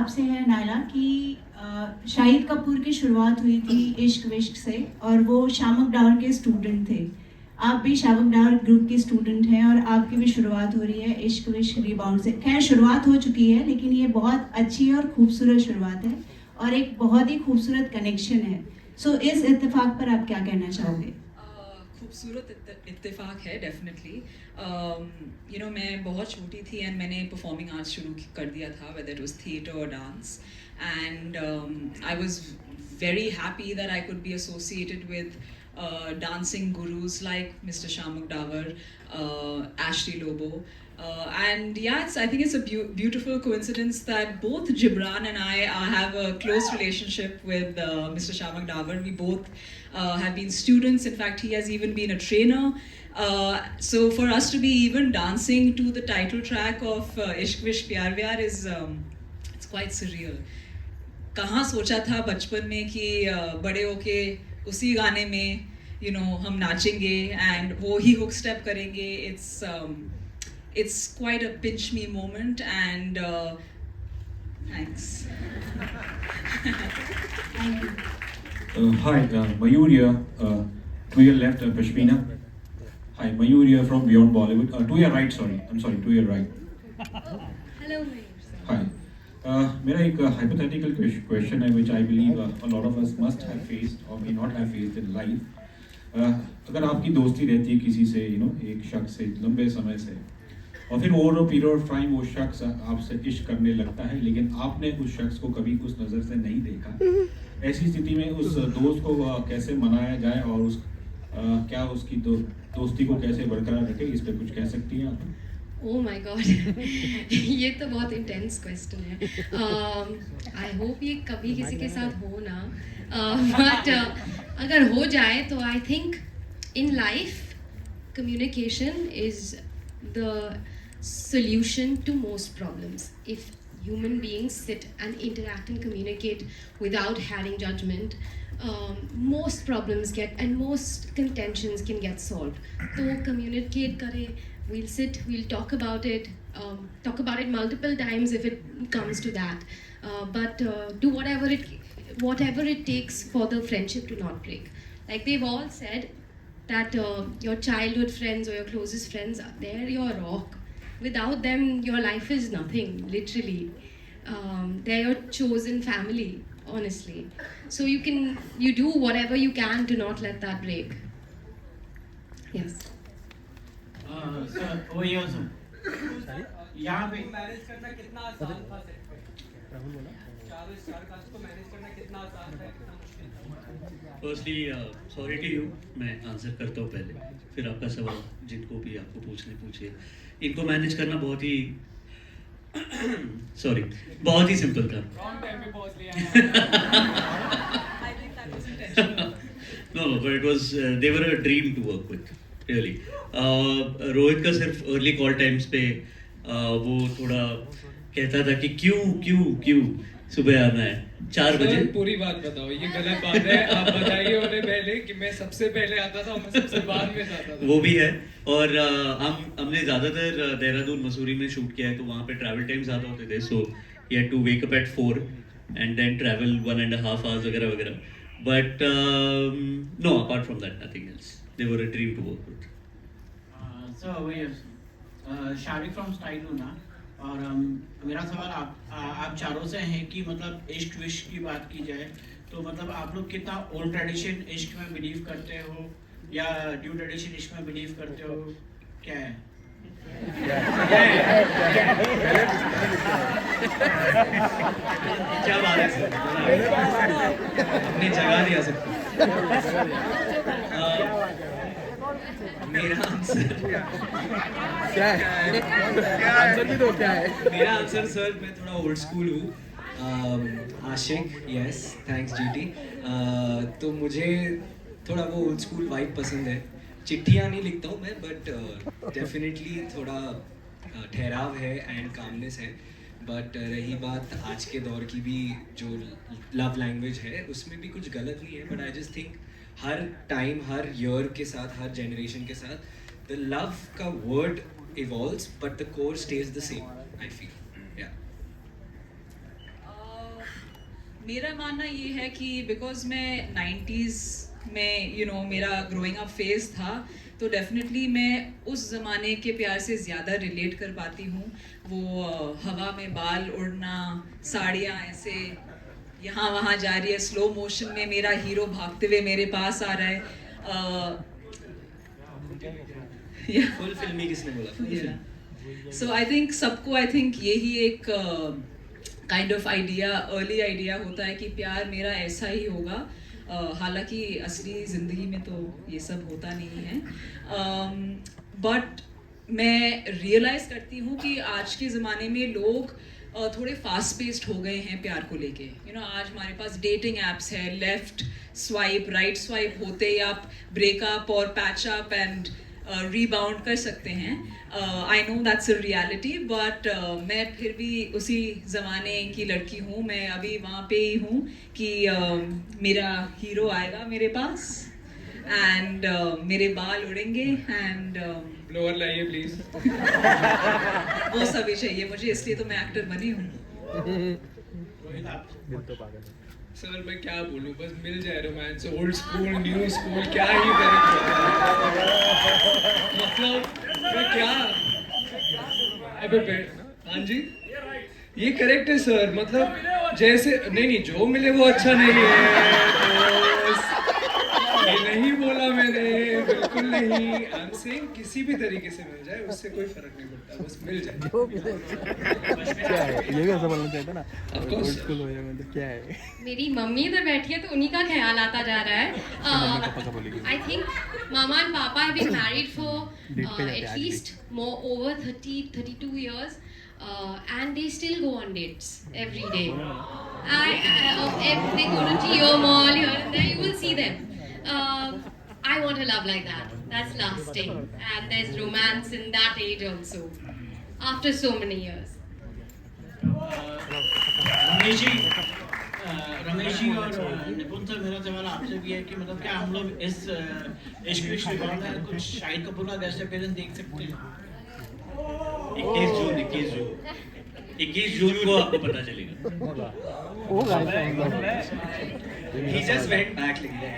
आपसे है नायला कि शाहिद कपूर की शुरुआत हुई थी इश्क विश्क से और वो शामक डावर के स्टूडेंट थे। आप भी शामक डावर ग्रुप के स्टूडेंट हैं और आपकी भी शुरुआत हो रही है इश्क विश्क रिबाउंड से। खैर शुरुआत हो चुकी है लेकिन ये बहुत अच्छी और खूबसूरत शुरुआत है और एक बहुत ही खूबसूरत कनेक्शन है। सो इस इत्तेफाक पर आप क्या कहना चाहोगे? खूबसूरत इत्तेफाक है डेफिनेटली। मैं बहुत छोटी थी एंड मैंने परफॉर्मिंग आर्ट्स शुरू कर दिया था, वेदर इट वाज थिएटर और dance, and I was very happy that I could be associated with dancing gurus like Mr. Shamak Davar, Ashley Lobo. And yeah, I think it's a beautiful coincidence that both Gibran and I have a close relationship with Mr. Shamak Davar. We both have been students. In fact, he has even been a trainer. So for us to be even dancing to the title track of Ishq Vishk Pyar Vyar is it's quite surreal. कहाँ सोचा था बचपन में कि बड़े होके उसी गाने में हम नाचेंगे एंड वो ही हुक स्टेप करेंगे. It's quite a pinch me moment and thanks. Hi, Mayur here. To your left, Pashmina. Hi, Mayur here from Beyond Bollywood. To your right, sorry. I'm sorry, to your right. Hello, Mayur. Hi. मेरा एक hypothetical question है which I believe a lot of us must have faced or may not have faced in life. अगर आपकी दोस्ती रहती है किसी से एक शख्स से लंबे समय से और फिर over a period of time वो शख्स आपसे इश्क करने लगता है लेकिन आपने उस शख्स को कभी उस नज़र से नहीं देखा, ऐसी स्थिति में उस दोस्त को कैसे मनाया जाए और क्या उसकी दोस्ती को कैसे बरकरार रखे, इस पर कुछ कह सकती हैं आप? Oh my God. ये तो बहुत इंटेंस क्वेश्चन है. आई होप ये कभी किसी के साथ हो ना, बट अगर हो जाए तो I think in life communication is the solution to most problems. If human beings sit and interact and communicate without having judgment, most problems and most contentions can get solved. So communicate kare, we'll sit, we'll talk about it multiple times if it comes to that, but do whatever it takes for the friendship to not break. Like they've all said that your childhood friends or your closest friends, they're your rock. Without them your life is nothing, literally. They're your chosen family, honestly. So you do whatever you can to not let that break. Yes. Sir वो ये यहाँ पे manage करना कितना आसान था sir? चारों star cast को मैनेज करना कितना आसान था, कितना मुश्किल था? Firstly sorry to you. मैं आंसर करता हूँ पहले, फिर आपका सवाल जिनको भी आपको पूछिए. इनको मैनेज करना बहुत ही सॉरी बहुत ही सिंपल था. रॉन्ग टाइम पे पहुंच लिया. No, but it was they were a dream to work with, really. Rohit का सिर्फ अर्ली कॉल टाइम्स पे वो थोड़ा कहता था कि क्यों सुबह आना है 4 बजे. पूरी बात बताओ, ये गलत बात है. आप बताइए उन्हें पहले कि मैं सबसे पहले आता था और मैं सबसे बाद में जाता था. वो भी है. और हमने ज़्यादातर देहरादून मसूरी में शूट किया है तो वहाँ पे ट्रैवल टाइम ज़्यादा होते थे. So he had to wake up at 4 and then travel 1.5 hours वगैरह. But no, apart from that nothing else. They were a dream to work with. Sir वो ये शारिक फ्रॉम स्टाइल ना, और मेरा सवाल आप चारों से है कि मतलब इश्क विश्क की बात की जाए तो मतलब आप लोग कितना ओल्ड ट्रेडिशन इश्क में बिलीव करते हो या न्यू ट्रेडिशन इश्क में बिलीव करते हो, क्या है? क्या बात है सर, अपनी जगह दिया सर. मेरा आंसर क्या है? आंसर भी दो. क्या है मेरा आंसर? सर मैं थोड़ा ओल्ड स्कूल हूँ. आशिक, यस, थैंक्स जीटी. तो मुझे थोड़ा वो ओल्ड स्कूल वाइब पसंद है. चिट्ठियाँ नहीं लिखता हूँ मैं, बट डेफिनेटली थोड़ा ठहराव है एंड कामनेस है. बट रही बात आज के दौर की भी, जो लव लैंग्वेज है उसमें भी कुछ गलत नहीं है. But I just think her time, her year के साथ, हर जनरेशन के साथ द लव का word evolves but the core stage the same, I feel. मेरा मानना ये है कि बिकॉज मैं 90s में मेरा ग्रोइंग अप फेज था, तो डेफिनेटली मैं उस ज़माने के प्यार से ज़्यादा रिलेट कर पाती हूँ। वो हवा में बाल उड़ना, साड़ियाँ ऐसे यहाँ वहाँ जा रही है, स्लो मोशन में मेरा हीरो भागते हुए मेरे पास आ रहा है। फुल फिल्मी किसने बोला? Full film. So I think सबको यही एक kind of idea, early idea होता है कि प्यार मेरा ऐसा ही होगा। हालांकि असली ज़िंदगी में तो ये सब होता नहीं है, बट मैं रियलाइज़ करती हूँ कि आज के ज़माने में लोग थोड़े फास्ट पेस्ड हो गए हैं प्यार को लेके। आज हमारे पास डेटिंग एप्स है, लेफ्ट स्वाइप राइट स्वाइप होते ही आप ब्रेकअप और पैचअप एंड रीबाउंड कर सकते हैं। I know that's a reality, but मैं फिर भी उसी ज़माने की लड़की हूँ। मैं अभी वहाँ पे ही हूँ कि मेरा हीरो आएगा मेरे पास एंड मेरे बाल उड़ेंगे एंड ब्लोअर लाइए प्लीज। वो सभी चाहिए मुझे, इसलिए तो मैं एक्टर बनी हूँ। सर मैं क्या बोलूँ, बस मिल जाए romance, old school new school क्या ही करें। मतलब मैं क्या अबे हाँ जी ये करेक्ट है सर। मतलब जैसे नहीं जो मिले वो अच्छा नहीं है, ये नहीं बोला मैंने, बिल्कुल नहीं। आई एम सेइंग किसी भी तरीके से मिल जाए उससे कोई फर्क नहीं पड़ता, बस मिल जाए। क्या है ये भी ऐसा बोलना चाहिए था ना, Of course. ओल्ड स्कूल हो जाए मतलब क्या है। मेरी मम्मी इधर बैठी है तो उन्हीं का ख्याल आता जा रहा है। I think mama and papa have been married for at least more over 30-32 years, and they still go on dates every day. If they go to Geo Mall here and there, you will see them. I want a love like that. That's lasting, and there's romance in that age also. After so many years. Ramesh ji और Nipun sir, मेरा सवाल आपसे भी है कि मतलब क्या हम लोग इस इश्क विश्क में कुछ शाहिद कपूर का गेस्ट अपीयरेंस देख सकते हैं? 21 जून को आपको पता चलेगा। वो guys He just went back like that.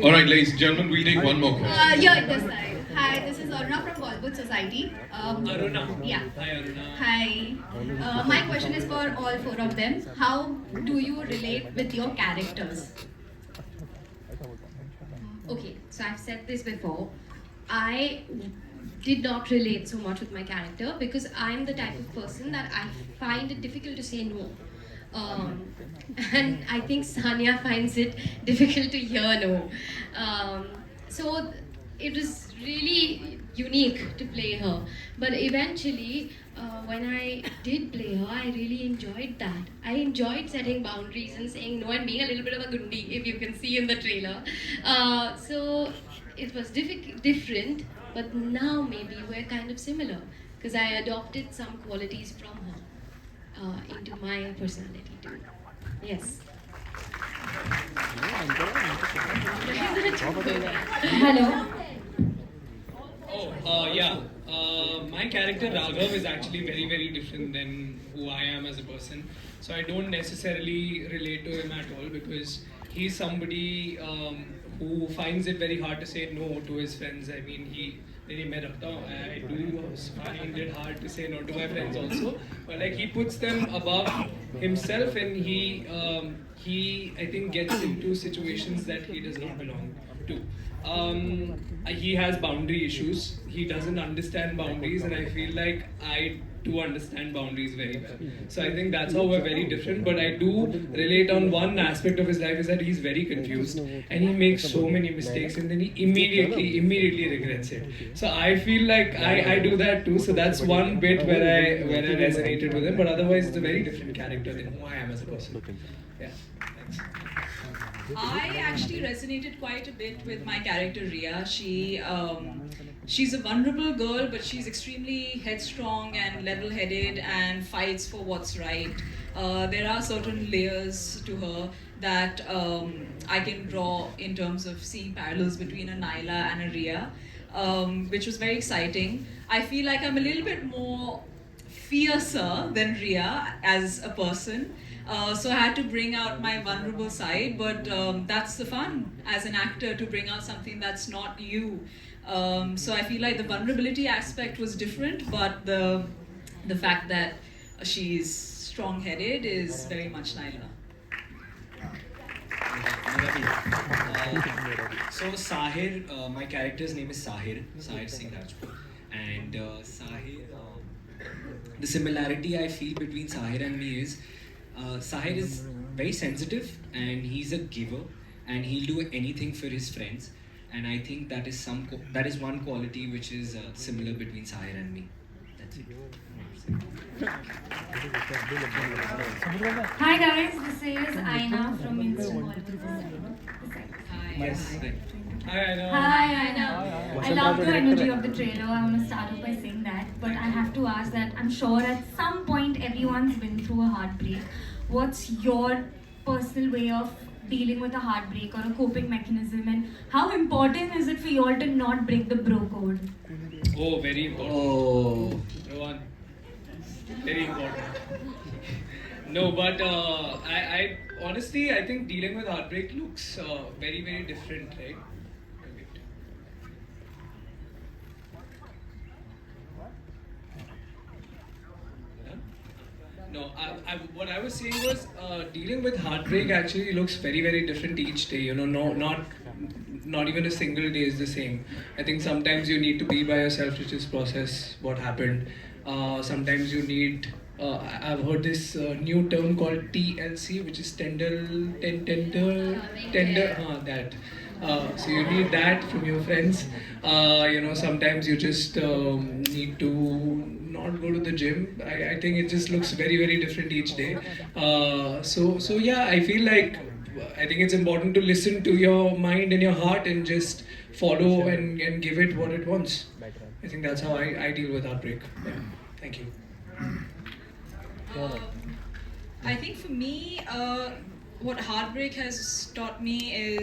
All right, ladies and gentlemen, we'll take one more question. Yeah, this side. Hi, this is Aruna from Bollywood Society. Aruna. Yeah. Hi Aruna. Hi. My question is for all four of them. How do you relate with your characters? Okay, so I've said this before. I did not relate so much with my character because I'm the type of person that I find it difficult to say no. And I think Sanya finds it difficult to hear no. So it was really unique to play her. But eventually, when I did play her, I really enjoyed that. I enjoyed setting boundaries and saying no and being a little bit of a gundi, if you can see in the trailer. So it was different, but now maybe we're kind of similar because I adopted some qualities from her into my personality too. Yes. Hello. Yeah. My character Raghav is actually very, very different than who I am as a person. So I don't necessarily relate to him at all because he's somebody who finds it very hard to say no to his friends. I mean, I do find it hard to say no to my friends also. But like he puts them above himself, and he I think gets into situations that he does not belong to. He has boundary issues. He doesn't understand boundaries, and I feel like I do understand boundaries very well. So I think that's how we're very different. But I do relate on one aspect of his life is that he's very confused and he makes so many mistakes, and then he immediately regrets it. So I feel like I do that too. So that's one bit where I resonated with him. But otherwise, it's a very different character than who I am as a person. Yeah. Thanks. I actually resonated quite a bit with my character Ria. She's a vulnerable girl, but she's extremely headstrong and level-headed and fights for what's right. There are certain layers to her that I can draw in terms of seeing parallels between a Naila and a Ria, which was very exciting. I feel like I'm a little bit more fiercer than Ria as a person. So I had to bring out my vulnerable side, but that's the fun as an actor, to bring out something that's not you. So I feel like the vulnerability aspect was different, but the fact that she's strong-headed is very much Naila. So Sahir, my character's name is Sahir Singh Rajput, and Sahir, the similarity I feel between Sahir and me is Sahir is very sensitive and he's a giver and he'll do anything for his friends, and I think that is one quality which is similar between Sahir and me. That's it. Hi guys, this is Aina from Instagram. Yes. Hi, I know. Hi Aina. I love the energy of the trailer. I want to start off by saying that, but I have to ask that I'm sure at some point everyone's been through a heartbreak. What's your personal way of dealing with a heartbreak or a coping mechanism, and how important is it for you all to not break the bro code? Oh, very important. Oh. Rohan, very important. No, but I honestly, I think dealing with heartbreak looks very, very different, right? No, what I was saying was dealing with heartbreak actually looks very, very different each day. You know, not even a single day is the same. I think sometimes you need to be by yourself to just process what happened. Sometimes you need. I've heard this new term called TLC, which is tender. That. So you need that from your friends. Sometimes you just need to not go to the gym. I think it just looks very, very different each day. So yeah, I feel like I think it's important to listen to your mind and your heart and just follow and give it what it wants. I think that's how I deal with heartbreak. Yeah. Thank you. I think for me, what heartbreak has taught me is